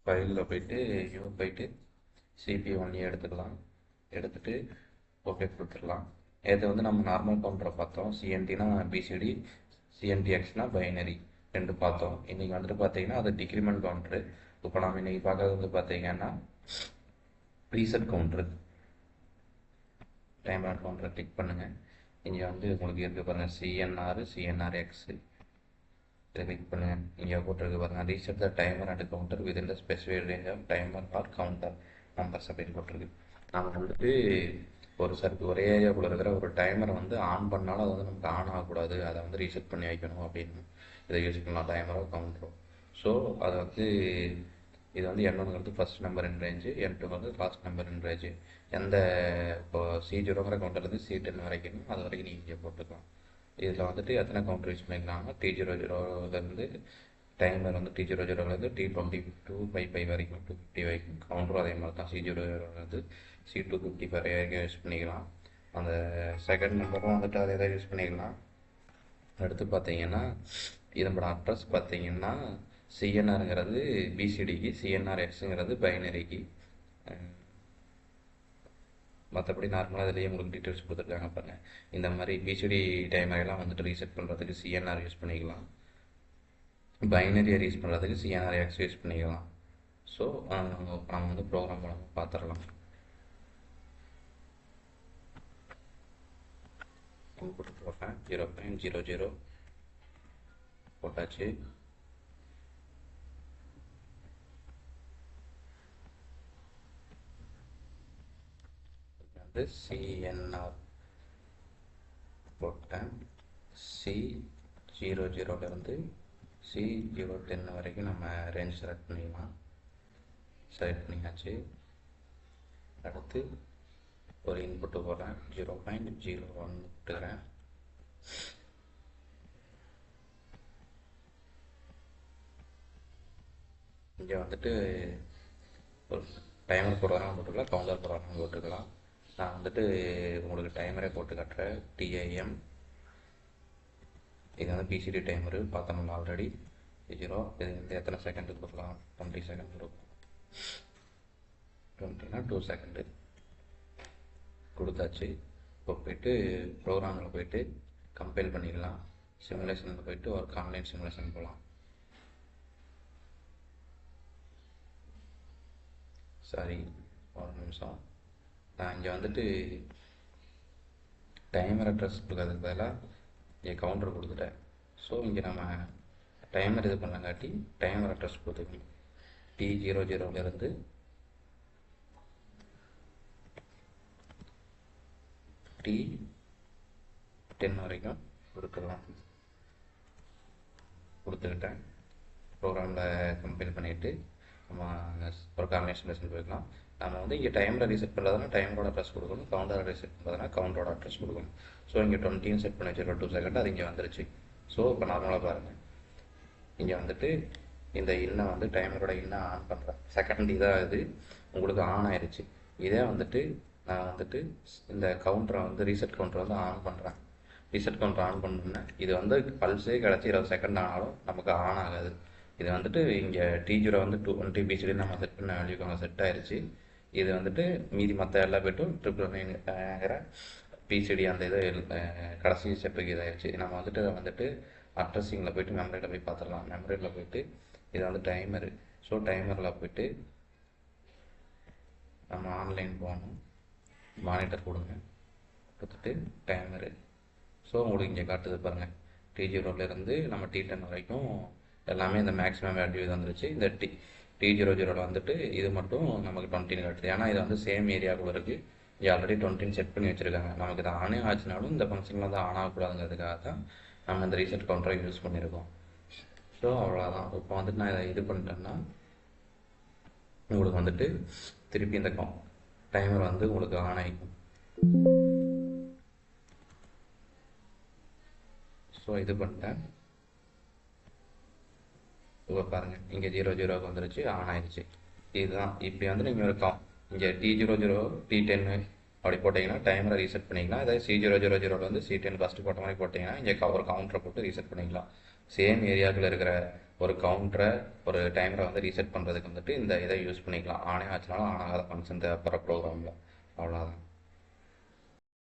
ஃபைலில் போயிட்டு போயிட்டு CPU 1A எடுத்துக்கலாம். எடுத்துகிட்டு ஓகே கொடுத்துடலாம். இதை வந்து நம்ம நார்மல் கவுண்டரை பார்த்தோம். CNTனா BCD, CNTXனா பைனரி ரெண்டு பார்த்தோம். இன்றைக்கி வந்துட்டு பார்த்தீங்கன்னா அது டிக்ரிமெண்ட் கவுண்டரு. இப்போ நம்ம இன்றைக்கி பார்க்கறது வந்து பார்த்தீங்கன்னா ரீசெட் கவுண்டரு. டைமர் கவுண்டரை கிளிக் பண்ணுங்கள். இங்கே வந்து உங்களுக்கு இருக்க பாருங்கள் CNR, CNRX. இதை கிளிக் பண்ணுங்கள். இங்கே போட்டிருக்கு பாருங்கள் reset the timer and counter within the specified range of timer or counter numbers அப்படின்னு போட்டிருக்கு. நம்ம வந்துட்டு ஒரு ஒரே ஏரியாவுக்குள்ள இருக்கிற ஒரு டைமரை வந்து ஆன் பண்ணாலும் அது வந்து நமக்கு ஆன் ஆகக்கூடாது, அதை வந்து ரீசெட் பண்ணி வைக்கணும் அப்படின்னு இதை யூஸ் பண்ணலாம், டைமரோ கவுண்டரோ. ஸோ அதை வந்து இது வந்து N1 ஃபர்ஸ்ட் நம்பர் இன் ரேஞ்சு, N2 வந்து லாஸ்ட் நம்பர் இன் ரேஞ்சு. எந்த இப்போ C0ங்கிற கவுண்டர்லேருந்து C10 வரைக்கும் அது வரைக்கும் நீங்கள் இங்கே போட்டுக்கலாம். இதில் வந்துட்டு எத்தனை கவுண்டர் யூஸ் பண்ணிக்கலாம்னா T00 டைமர் வந்து T00 T22 5 வரைக்கும் 250 வரைக்கும். கவுண்டரும் அதே மாதிரி தான் C00 C250 வரைக்கும் யூஸ் பண்ணிக்கலாம். அந்த செகண்ட் நம்பரும் வந்துட்டு அதே தான் யூஸ் பண்ணிக்கலாம். அடுத்து பார்த்தீங்கன்னா இதோட அட்ரஸ் பார்த்தீங்கன்னா CNRங்கிறது BCDக்கு, CNRXங்கிறது பைனரிக்கு. மற்றபடி நார்மலாக இதுலேயே உங்களுக்கு டீட்டெயில்ஸ் கொடுத்துருக்காங்க பாருங்கள். இந்த மாதிரி BCD டைமரெல்லாம் வந்துட்டு ரீசெட் பண்ணுறதுக்கு CNR யூஸ் பண்ணிக்கலாம், பைனரியை யூஸ் பண்ணுறதுக்கு CNRX யூஸ் பண்ணிக்கலாம். ஸோ நம்ம வந்து ப்ரோக்ராம் மூலமாக பார்த்துடலாம். இன்புட் போட்டேன் 0.00 போட்டாச்சு. வந்து CNR போட்டேன். C00லேருந்து C010 வரைக்கும் நம்ம ரேஞ்ச் செலக்ட் பண்ணிக்கலாம். செலக்ட் பண்ணியாச்சு. அடுத்து ஒரு இன்புட்டு போடுறேன் 0.01 விட்டுக்கிறேன். இங்கே வந்துட்டு ஒரு டைமர் போடுறதுனா போட்டுக்கலாம், கவுண்டர் போடுறதுனா போட்டுக்கலாம். நான் வந்துட்டு உங்களுக்கு டைமரே போட்டு காட்டுறேன். TIM இது வந்து BCD டைமரு பார்த்தோம்ல ஆல்ரெடி 0. இது வந்து எத்தனை செகண்டு கொடுக்கலாம், 20 செகண்ட் கொடுக்கும். 20னா 2 செகண்டு கொடுத்தாச்சு. இப்போ போய்ட்டு ப்ரோக்ராமில் போய்ட்டு கம்பைல் பண்ணிக்கலாம். சிமுலேஷனில் போய்ட்டு ஒர்க் ஆன்லைன் சிமுலேஷன் போகலாம். சாரி, ஒரு நிமிஷம். நான் இங்கே வந்துட்டு டைமர் அட்ரஸ் கொடுக்கறதுக்கு பதிலாக இங்கே கவுண்டர் கொடுத்துட்டேன். ஸோ இங்கே நம்ம டைமர் இது பண்ணங்காட்டி டைமர் அட்ரஸ் கொடுத்துக்கணும். T00லேருந்து T10 வரைக்கும் கொடுத்துடலாம். கொடுத்துக்கிட்டேன். ப்ரோக்ராமில் கம்பைல் பண்ணிவிட்டு நம்ம ஒரு காம்பினேஷன் போய்க்கலாம். நம்ம வந்து இங்கே டைமரை ரீசெட் பண்ணுறதுனா டைமரோட அட்ரஸ் கொடுக்கணும், கவுண்டரை ரீசெட் பண்ணுறதுனா கவுண்டரோட அட்ரஸ் கொடுக்கணும். ஸோ இங்கே 20 செட் பண்ணி வச்சுருக்கோம், 2 செகண்ட் அது இங்கே வந்துருச்சு. ஸோ இப்போ நார்மலாக பாருங்கள், இங்கே வந்துட்டு இந்த இன்னை வந்து டைமரோட இன்னை ஆன் பண்ணுறேன். செகண்ட் இதாக இது உங்களுக்கு ஆன் ஆயிடுச்சு. இதே வந்துட்டு நான் வந்துட்டு இந்த கவுண்டரை வந்து ரீசெட் கவுண்டரை வந்து ஆன் பண்ணுறேன். ரீசெட் கவுண்டர் ஆன் பண்ணோன்னே இது வந்து பல்ஸே கிடச்சி 20 செகண்ட் ஆனாலும் நமக்கு ஆன் ஆகாது. இது வந்துட்டு இங்கே T0 வந்து 220 BCD நம்ம செட் பண்ண வேல்யூக்கு செட் ஆயிடுச்சு. இது வந்துட்டு மீதி மற்ற எல்லா பேட்டும் 999ங்கிற BCD அந்த இது கடைசி ஸ்டெப்புக்கு இதாகிடுச்சு. நம்ம வந்துட்டு அட்ரஸிங்கில் போய்ட்டு மெமரியில் போய் பார்த்துடலாம். மெமரியில் போய்ட்டு இது வந்து டைமரு. ஸோ டைமரில் போய்ட்டு நம்ம ஆன்லைன் போகணும், மானிட்டர் கொடுங்க, கொடுத்துட்டு டைமரு. ஸோ உங்களுக்கு இங்கே காட்டுது பாருங்கள், T0லேருந்து நம்ம T10 வரைக்கும் எல்லாமே இந்த மேக்ஸிமம் வேல்யூ இது வந்துருச்சு. இந்த T00 வந்துட்டு இது மட்டும் நமக்கு 20 காட்டுது. ஏன்னா இது வந்து சேம் ஏரியாவுக்குள்ள இருக்குது. இங்கே ஆல்ரெடி 20 செட் பண்ணி வச்சுருக்காங்க. நமக்கு இது ஆனே ஆச்சுனாலும் இந்த ஃபங்க்ஷனில் வந்து ஆன் ஆகக்கூடாதுங்கிறதுக்காக தான் நம்ம இந்த ரீசெட் கவுண்டரை யூஸ் பண்ணியிருக்கோம். ஸோ அவ்வளோதான். இப்போ வந்துட்டு நான் இதை இது பண்ணிட்டேன்னா உங்களுக்கு வந்துட்டு திருப்பி இந்த டைமர் வந்து உங்களுக்கு ஆன் ஆகிக்கும். ஸோ இது பண்ணிட்டேன். இப்போ பாருங்கள், இங்கே 00 வந்துருச்சு, ஆன் ஆயிடுச்சு. இதுதான் இப்படி வந்து நீங்கள் இருக்கும். இங்கே T00 T10 அப்படி போட்டிங்கன்னா டைமரை ரீசெட் பண்ணிக்கலாம். அதாவது C000 வந்து C10 ஃபஸ்ட்டு போட்ட மாதிரி போட்டிங்கன்னா இங்கே ஒரு கவுண்டரை போட்டு ரீசெட் பண்ணிக்கலாம். சேம் ஏரியாவுக்குள்ள இருக்கிற ஒரு கவுண்டரை ஒரு டைமரை வந்து ரீசெட் பண்ணுறதுக்கு வந்துட்டு இந்த இதை யூஸ் பண்ணிக்கலாம். ஆனே ஆச்சுனாலும் ஆன் ஆகாத ஃபங்க்ஷன் தேவைப்படுற ப்ரோக்ராமில். அவ்வளோதான்.